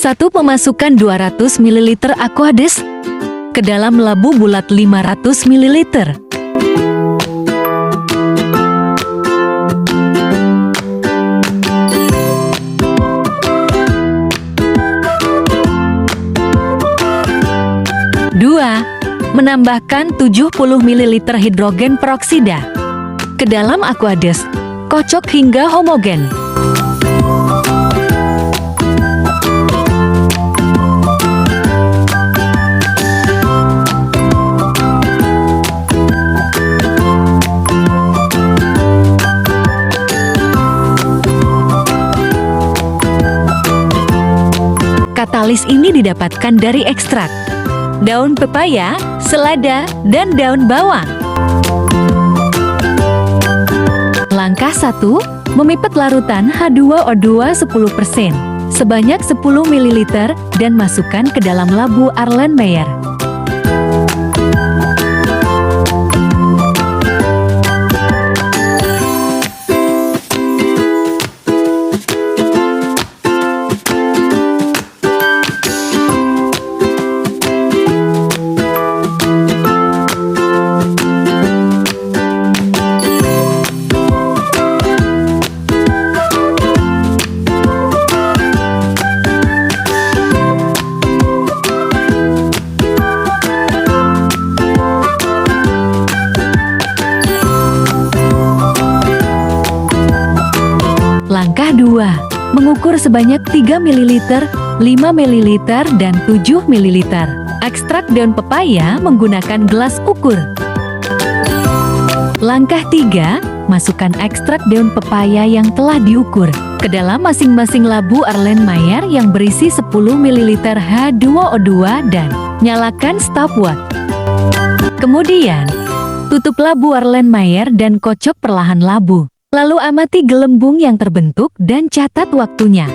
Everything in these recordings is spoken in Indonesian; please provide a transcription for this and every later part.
1. Memasukkan 200 ml Aquades ke dalam labu bulat 500 ml. 2. Menambahkan 70 ml hidrogen peroksida ke dalam Aquades. Kocok hingga homogen. Katalis ini didapatkan dari ekstrak daun pepaya, selada, dan daun bawang. Langkah 1. Memipet larutan H2O2 10% sebanyak 10 ml dan masukkan ke dalam labu Erlenmeyer. Langkah 2. Mengukur sebanyak 3 ml, 5 ml, dan 7 ml. Ekstrak daun pepaya menggunakan gelas ukur. Langkah 3. Masukkan ekstrak daun pepaya yang telah diukur ke dalam masing-masing labu Erlenmeyer yang berisi 10 ml H2O2 dan nyalakan stopwatch. Kemudian, tutup labu Erlenmeyer dan kocok perlahan labu. Lalu amati gelembung yang terbentuk dan catat waktunya.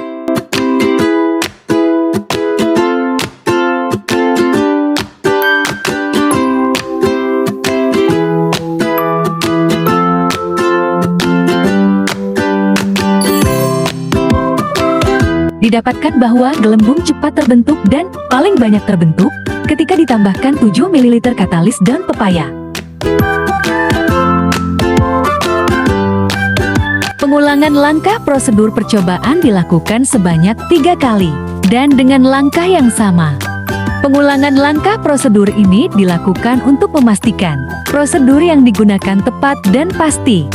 Didapatkan bahwa gelembung cepat terbentuk dan paling banyak terbentuk ketika ditambahkan 7 ml katalis daun pepaya. Pengulangan langkah prosedur percobaan dilakukan sebanyak 3 kali, dan dengan langkah yang sama. Pengulangan langkah prosedur ini dilakukan untuk memastikan prosedur yang digunakan tepat dan pasti.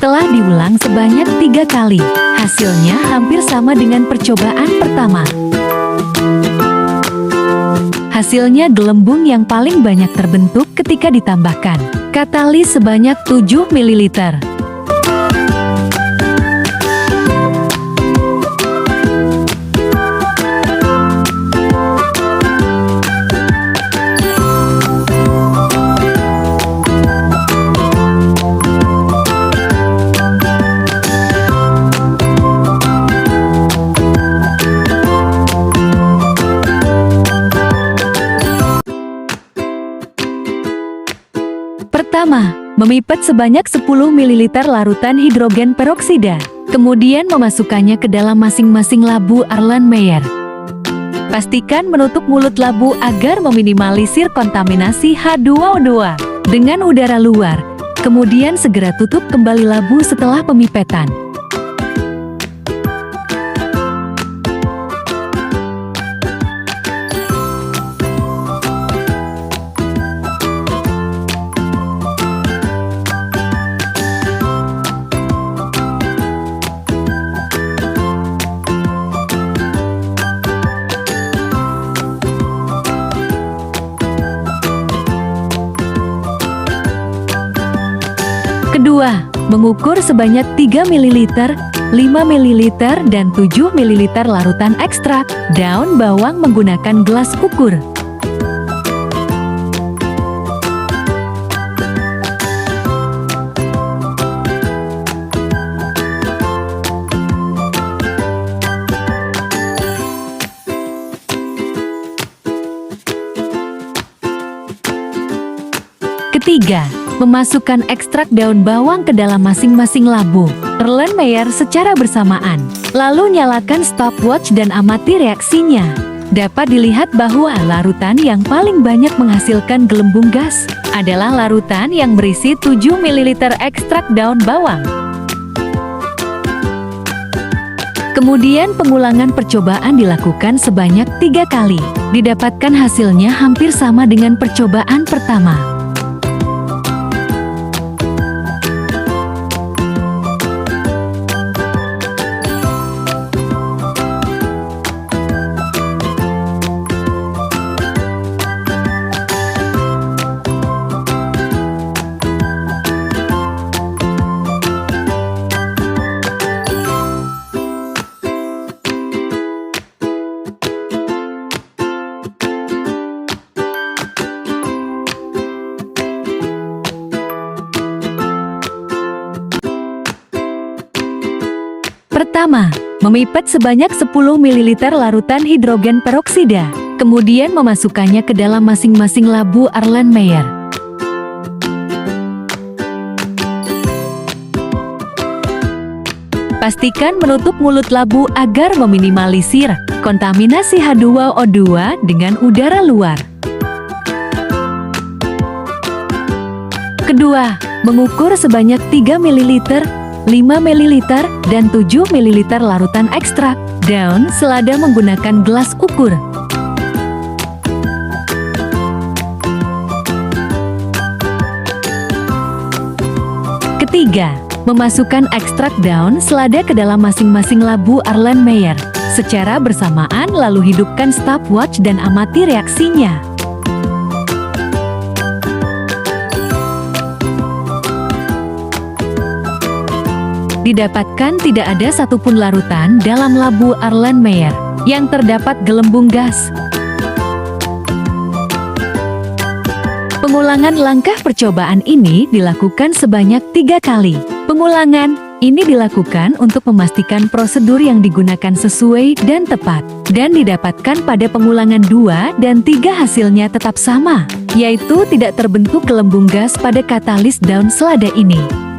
Setelah diulang sebanyak 3 kali, hasilnya hampir sama dengan percobaan pertama. Hasilnya gelembung yang paling banyak terbentuk ketika ditambahkan katalis sebanyak 7 ml. Pertama, memipet sebanyak 10 ml larutan hidrogen peroksida, kemudian memasukkannya ke dalam masing-masing labu Erlenmeyer. Pastikan menutup mulut labu agar meminimalisir kontaminasi H2O2 dengan udara luar, kemudian segera tutup kembali labu setelah pemipetan. Kedua, mengukur sebanyak 3 ml, 5 ml dan 7 ml larutan ekstrak daun bawang menggunakan gelas ukur. Ketiga, memasukkan ekstrak daun bawang ke dalam masing-masing labu Erlenmeyer secara bersamaan. Lalu nyalakan stopwatch dan amati reaksinya. Dapat dilihat bahwa larutan yang paling banyak menghasilkan gelembung gas adalah larutan yang berisi 7 ml ekstrak daun bawang. Kemudian pengulangan percobaan dilakukan sebanyak 3 kali. Didapatkan hasilnya hampir sama dengan percobaan pertama. Pertama, memipet sebanyak 10 ml larutan hidrogen peroksida, kemudian memasukkannya ke dalam masing-masing labu Erlenmeyer. Pastikan menutup mulut labu agar meminimalisir kontaminasi H2O2 dengan udara luar. Kedua, mengukur sebanyak 3 ml, 5 ml, dan 7 ml larutan ekstrak daun selada menggunakan gelas ukur. Ketiga, memasukkan ekstrak daun selada ke dalam masing-masing labu Erlenmeyer secara bersamaan lalu hidupkan stopwatch dan amati reaksinya. Didapatkan tidak ada satupun larutan dalam labu Erlenmeyer yang terdapat gelembung gas. Pengulangan langkah percobaan ini dilakukan sebanyak 3 kali. Pengulangan ini dilakukan untuk memastikan prosedur yang digunakan sesuai dan tepat, dan didapatkan pada pengulangan 2 dan 3 hasilnya tetap sama, yaitu tidak terbentuk gelembung gas pada katalis daun selada ini.